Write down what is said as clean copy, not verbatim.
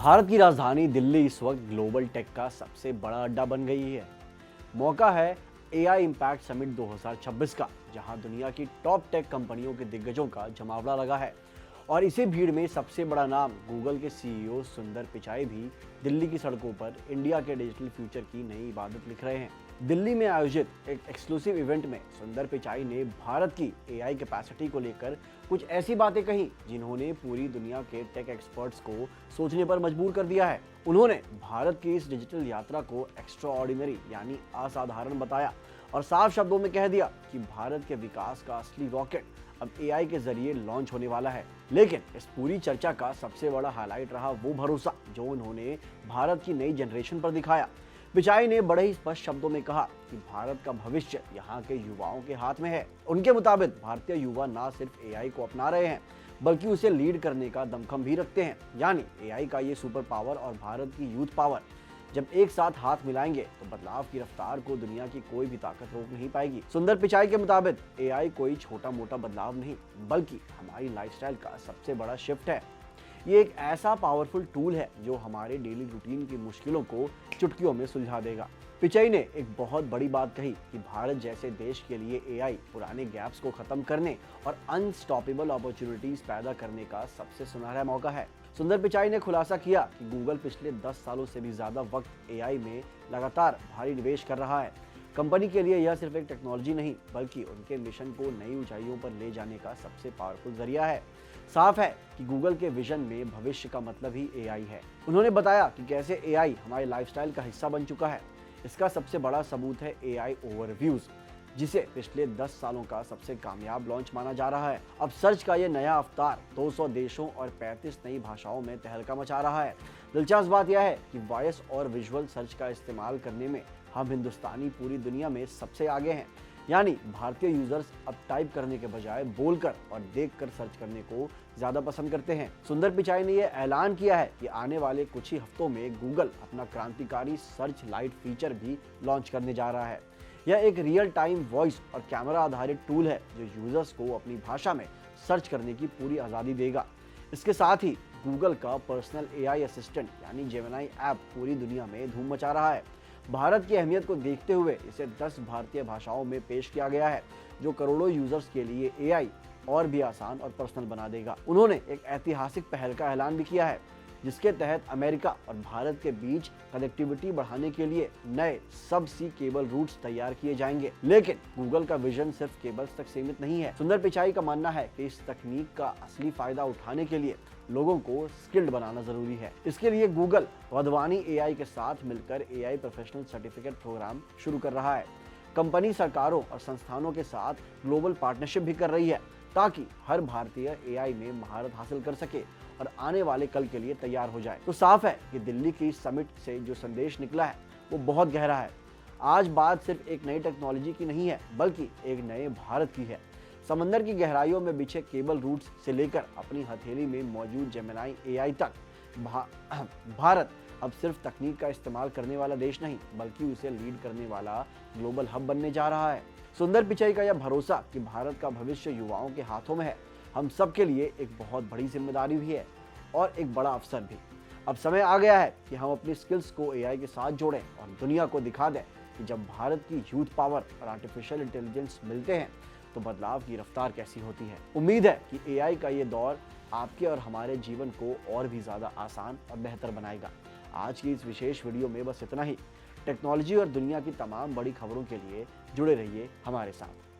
भारत की राजधानी दिल्ली इस वक्त ग्लोबल टेक का सबसे बड़ा अड्डा बन गई है। मौका है एआई इम्पैक्ट समिट 2026 का, जहां दुनिया की टॉप टेक कंपनियों के दिग्गजों का जमावड़ा लगा है। और इसी भीड़ में सबसे बड़ा नाम गूगल के सीईओ सुंदर पिचाई भी दिल्ली की सड़कों पर इंडिया के डिजिटल फ्यूचर की नई इबादत लिख रहे हैं। दिल्ली में आयोजित एक एक्सक्लूसिव इवेंट में सुंदर पिचाई ने भारत की एआई कैपेसिटी को लेकर कुछ ऐसी बातें कही जिन्होंने पूरी दुनिया के टेक एक्सपर्ट्स को सोचने पर मजबूर कर दिया है। उन्होंने भारत की इस डिजिटल यात्रा को एक्स्ट्राऑर्डिनरी यानी असाधारण बताया और साफ शब्दों में कह दिया कि भारत के विकास का असली रॉकेट अब एआई के जरिए लॉन्च होने वाला है। लेकिन इस पूरी चर्चा का सबसे बड़ा हाईलाइट रहा वो भरोसा जो उन्होंने भारत की नई जनरेशन पर दिखाया। पिचाई ने बड़े ही स्पष्ट शब्दों में कहा कि भारत का भविष्य यहाँ के युवाओं के हाथ में है। उनके मुताबिक भारतीय युवा न सिर्फ एआई को अपना रहे हैं बल्कि उसे लीड करने का दमखम भी रखते हैं। यानी एआई का ये सुपर पावर और भारत की यूथ पावर जब एक साथ हाथ मिलाएंगे तो बदलाव की रफ्तार को दुनिया की कोई भी ताकत रोक नहीं पाएगी। सुंदर पिचाई के मुताबिक एआई कोई छोटा मोटा बदलाव नहीं बल्कि हमारी लाइफस्टाइल का सबसे बड़ा शिफ्ट है। ये एक ऐसा पावरफुल टूल है जो हमारे डेली रूटीन की मुश्किलों को चुटकियों में सुलझा देगा। पिचाई ने एक बहुत बड़ी बात कही कि भारत जैसे देश के लिए एआई पुराने गैप्स को खत्म करने और अनस्टॉपेबल अपॉर्चुनिटीज पैदा करने का सबसे सुनहरा मौका है। सुंदर पिचाई ने खुलासा किया कि गूगल पिछले 10 सालों से भी ज्यादा वक्त एआई में लगातार भारी निवेश कर रहा है। कंपनी के लिए यह सिर्फ एक टेक्नोलॉजी नहीं बल्कि उनके मिशन को नई ऊंचाइयों पर ले जाने का सबसे पावरफुल जरिया है। साफ है कि गूगल के विजन में भविष्य का मतलब ही एआई है। उन्होंने बताया कि कैसे एआई हमारे लाइफस्टाइल का हिस्सा बन चुका है। इसका सबसे बड़ा सबूत है एआई ओवरव्यूज, जिसे पिछले 10 सालों का सबसे कामयाब लॉन्च माना जा रहा है। अब सर्च का ये नया अवतार 200 देशों और 35 नई भाषाओं में तहलका मचा रहा है। दिलचस्प बात यह है कि वॉइस और विजुअल सर्च का इस्तेमाल करने में हम हिंदुस्तानी पूरी दुनिया में सबसे आगे हैं। यानी भारतीय यूजर्स अब टाइप करने के बजाय बोलकर और देखकर सर्च करने को ज्यादा पसंद करते हैं। सुंदर पिचाई ने यह ऐलान किया है कि आने वाले कुछ ही हफ्तों में गूगल अपना क्रांतिकारी सर्च लाइट फीचर भी लॉन्च करने जा रहा है। यह एक रियल टाइम वॉइस और कैमरा आधारित टूल है जो यूजर्स को अपनी भाषा में सर्च करने की पूरी आज़ादी देगा। इसके साथ ही गूगल का पर्सनल एआई असिस्टेंट यानी जेमिनी ऐप पूरी दुनिया में धूम मचा रहा है। भारत की अहमियत को देखते हुए इसे 10 भारतीय भाषाओं में पेश किया गया है जो करोड़ों यूजर्स के लिए एआई और भी आसान और पर्सनल बना देगा। उन्होंने एक ऐतिहासिक पहल का ऐलान भी किया है जिसके तहत अमेरिका और भारत के बीच कनेक्टिविटी बढ़ाने के लिए नए सब सी केबल रूट्स तैयार किए जाएंगे। लेकिन गूगल का विजन सिर्फ केबल्स तक सीमित नहीं है। सुंदर पिचाई का मानना है कि इस तकनीक का असली फायदा उठाने के लिए लोगों को स्किल्ड बनाना जरूरी है। इसके लिए गूगल वधवानी एआई के साथ मिलकर एआई प्रोफेशनल सर्टिफिकेट प्रोग्राम शुरू कर रहा है। कंपनी सरकारों और संस्थानों के साथ ग्लोबल पार्टनरशिप भी कर रही है ताकि हर भारतीय एआई में महारत हासिल कर सके और आने वाले कल के लिए तैयार हो जाए। तो साफ है कि दिल्ली की समिट से जो संदेश निकला है वो बहुत गहरा है। आज बात सिर्फ एक नई टेक्नोलॉजी की नहीं है बल्कि एक नए भारत की है। समंदर की गहराइयों में बिछे केबल रूट्स से लेकर अपनी हथेली में मौजूद जेमिनी एआई तक भारत अब सिर्फ तकनीक का इस्तेमाल करने वाला देश नहीं बल्कि उसे लीड करने वाला ग्लोबल हब बनने जा रहा है। सुंदर पिचाई का यह भरोसा कि भारत का भविष्य युवाओं के हाथों में है हम सब के लिए एक बहुत बड़ी जिम्मेदारी भी है और एक बड़ा अवसर भी। अब समय आ गया है कि हम अपनी स्किल्स को एआई के साथ जोड़ें और दुनिया को दिखा दें कि जब भारत की यूथ पावर और आर्टिफिशियल इंटेलिजेंस मिलते हैं तो बदलाव की रफ्तार कैसी होती है। उम्मीद है कि एआई का ये दौर आपके और हमारे जीवन को और भी ज़्यादा आसान और बेहतर बनाएगा। आज की इस विशेष वीडियो में बस इतना ही। टेक्नोलॉजी और दुनिया की तमाम बड़ी खबरों के लिए जुड़े रहिए हमारे साथ।